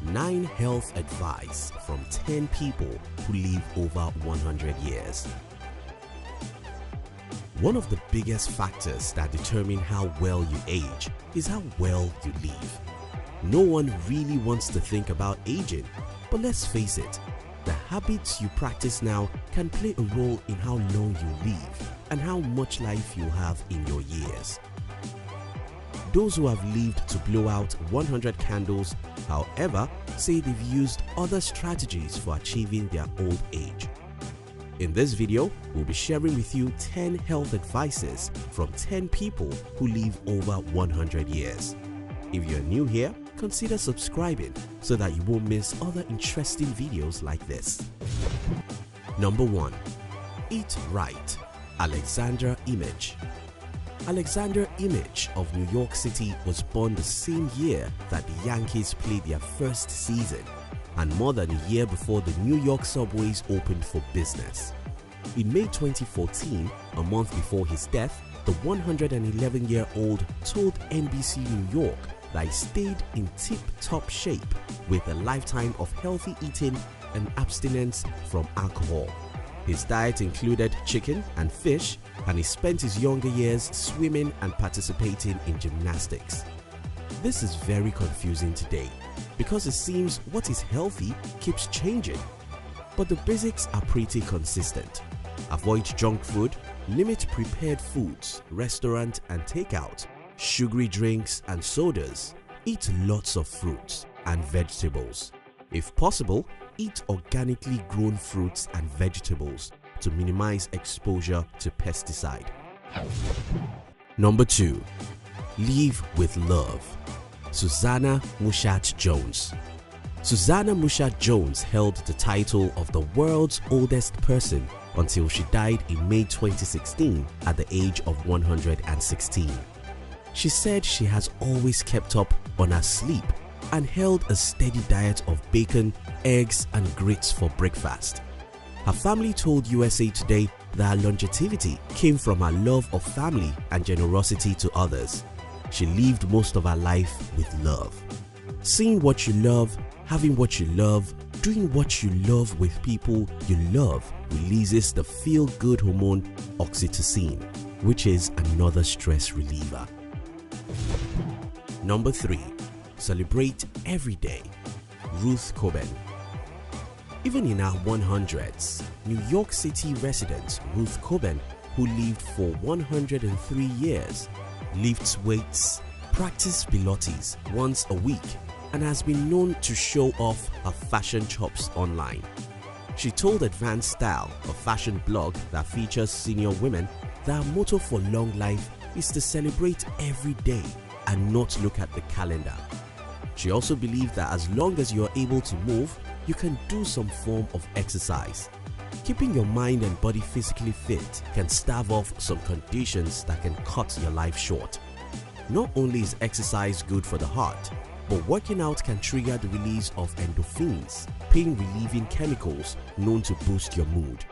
9 health advice from 10 people who live over 100 years. One of the biggest factors that determine how well you age is how well you live. No one really wants to think about aging, but let's face it, the habits you practice now can play a role in how long you live and how much life you have in your years. Those who have lived to blow out 100 candles, however, say they've used other strategies for achieving their old age. In this video, we'll be sharing with you 10 health advices from 10 people who live over 100 years. If you're new here, consider subscribing so that you won't miss other interesting videos like this. Number 1. Eat right. Alexander Image. Alexander Image of New York City was born the same year that the Yankees played their first season and more than a year before the New York subways opened for business. In May 2014, a month before his death, the 111-year-old told NBC New York that he stayed in tip-top shape with a lifetime of healthy eating and abstinence from alcohol. His diet included chicken and fish, and he spent his younger years swimming and participating in gymnastics. This is very confusing today because it seems what is healthy keeps changing. But the basics are pretty consistent. Avoid junk food, limit prepared foods, restaurant and takeout, sugary drinks and sodas, eat lots of fruits and vegetables. If possible, eat organically grown fruits and vegetables to minimize exposure to pesticide. Number 2. Live with love. Susanna Mushat Jones. Susanna Mushat Jones held the title of the world's oldest person until she died in May 2016 at the age of 116. She said she has always kept up on her sleep and held a steady diet of bacon, eggs and grits for breakfast. Her family told USA Today that her longevity came from her love of family and generosity to others. She lived most of her life with love. Seeing what you love, having what you love, doing what you love with people you love releases the feel-good hormone oxytocin, which is another stress reliever. Number 3. Celebrate every day. Ruth Coben. Even in her 100s, New York City resident Ruth Coben, who lived for 103 years, lifts weights, practices Pilates once a week, and has been known to show off her fashion chops online. She told Advanced Style, a fashion blog that features senior women, that her motto for long life is to celebrate every day and not look at the calendar. She also believes that as long as you are able to move, you can do some form of exercise. Keeping your mind and body physically fit can stave off some conditions that can cut your life short. Not only is exercise good for the heart, but working out can trigger the release of endorphins, pain-relieving chemicals known to boost your mood.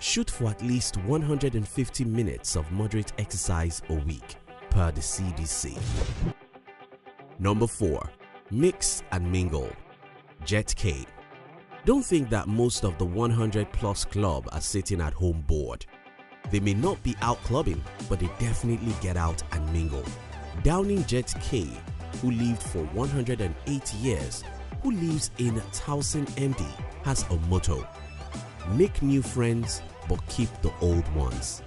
Shoot for at least 150 minutes of moderate exercise a week, per the CDC. Number 4. Mix and mingle. Jet K. Don't think that most of the 100+ club are sitting at home bored. They may not be out clubbing, but they definitely get out and mingle. Downing Jet K, who lived for 108 years, who lives in Towson, MD, has a motto: make new friends but keep the old ones.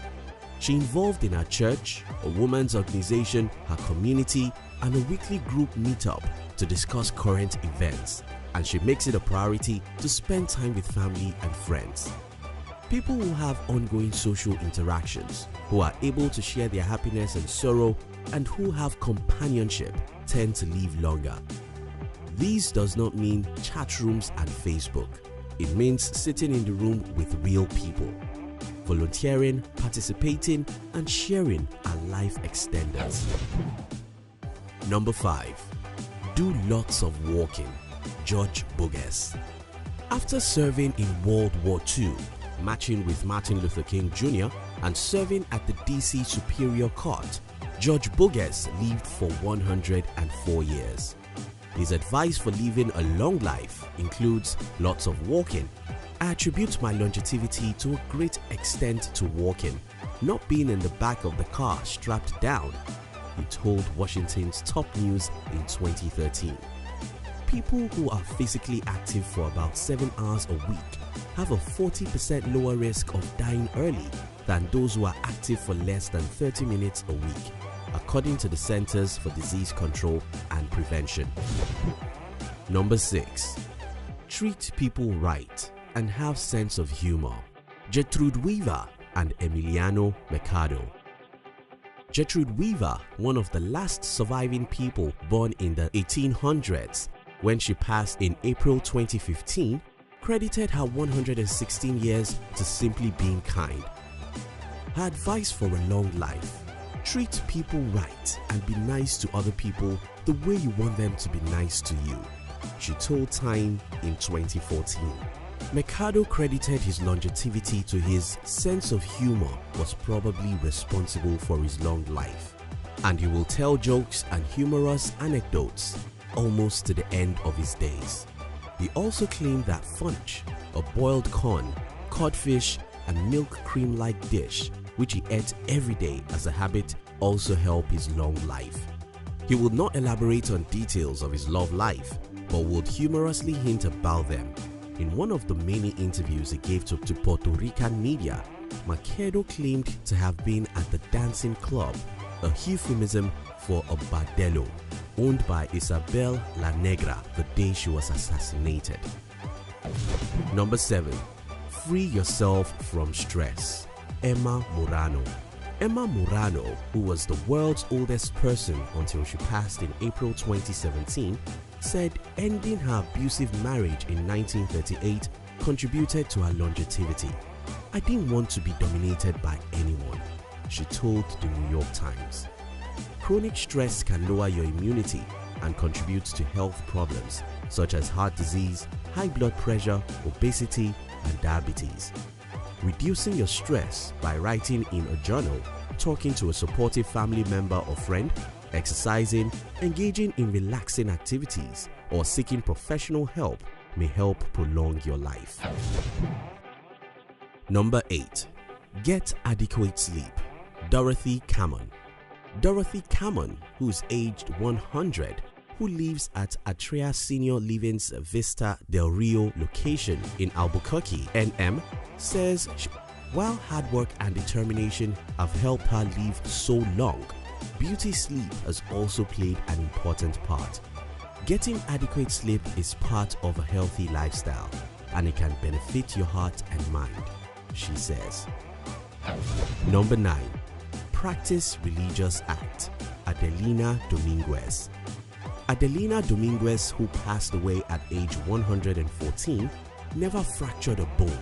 She involved in her church, a women's organization, her community, and a weekly group meetup to discuss current events, and she makes it a priority to spend time with family and friends. People who have ongoing social interactions, who are able to share their happiness and sorrow, and who have companionship tend to live longer. This does not mean chat rooms and Facebook. It means sitting in the room with real people. Volunteering, participating, and sharing are life extenders. Number 5. Do lots of walking. George Burgess. After serving in World War II, matching with Martin Luther King Jr., and serving at the DC Superior Court, George Burgess lived for 104 years. His advice for living a long life includes lots of walking. I attribute my longevity to a great extent to walking, not being in the back of the car strapped down, he told Washington's Top News in 2013. People who are physically active for about 7 hours a week have a 40% lower risk of dying early than those who are active for less than 30 minutes a week, according to the Centers for Disease Control and Prevention. Number 6. Treat people right and have sense of humor. Gertrude Weaver and Emiliano Mercado. Gertrude Weaver, one of the last surviving people born in the 1800s, when she passed in April 2015, credited her 116 years to simply being kind. Her advice for a long life: treat people right and be nice to other people the way you want them to be nice to you, she told Time in 2014. Mercado credited his longevity to his sense of humor was probably responsible for his long life, and he will tell jokes and humorous anecdotes almost to the end of his days. He also claimed that funch, a boiled corn, codfish and milk cream-like dish which he ate every day as a habit, also helped his long life. He would not elaborate on details of his love life, but would humorously hint about them. In one of the many interviews he gave to Puerto Rican media, Mercado claimed to have been at the dancing club, a euphemism for a bordello, owned by Isabel La Negra the day she was assassinated. Number 7. Free yourself from stress. Emma Murano. Emma Murano, who was the world's oldest person until she passed in April 2017, said ending her abusive marriage in 1938 contributed to her longevity. I didn't want to be dominated by anyone, she told the New York Times. Chronic stress can lower your immunity and contribute to health problems such as heart disease, high blood pressure, obesity, and diabetes. Reducing your stress by writing in a journal, talking to a supportive family member or friend, exercising, engaging in relaxing activities, or seeking professional help may help prolong your life. Number 8. Get adequate sleep. Dorothy Cameron. Dorothy Cameron, who's aged 100, who lives at Atria Senior Living's Vista del Rio location in Albuquerque, NM, says while hard work and determination have helped her live so long, beauty sleep has also played an important part. Getting adequate sleep is part of a healthy lifestyle, and it can benefit your heart and mind, she says. Number 9. Practice religious act. Adelina Dominguez. Adelina Dominguez, who passed away at age 114, never fractured a bone,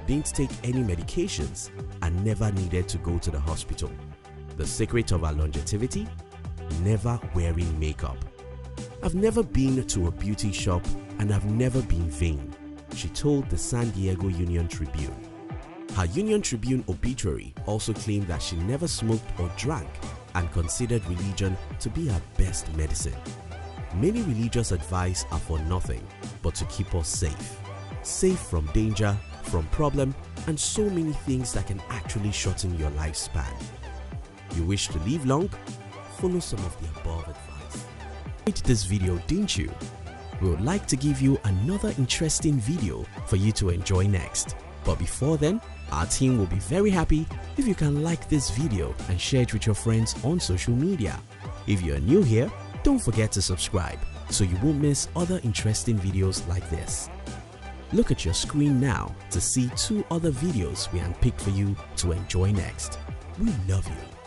didn't take any medications, and never needed to go to the hospital. The secret of her longevity? Never wearing makeup. I've never been to a beauty shop and I've never been vain, she told the San Diego Union Tribune. Her Union Tribune obituary also claimed that she never smoked or drank and considered religion to be her best medicine. Many religious advice are for nothing but to keep us safe. Safe from danger, from problem, and so many things that can actually shorten your lifespan. You wish to live long? Follow some of the above advice. Liked this video, didn't you? We would like to give you another interesting video for you to enjoy next. But before then, our team will be very happy if you can like this video and share it with your friends on social media. If you are new here, don't forget to subscribe so you won't miss other interesting videos like this. Look at your screen now to see 2 other videos we handpicked for you to enjoy next. We love you.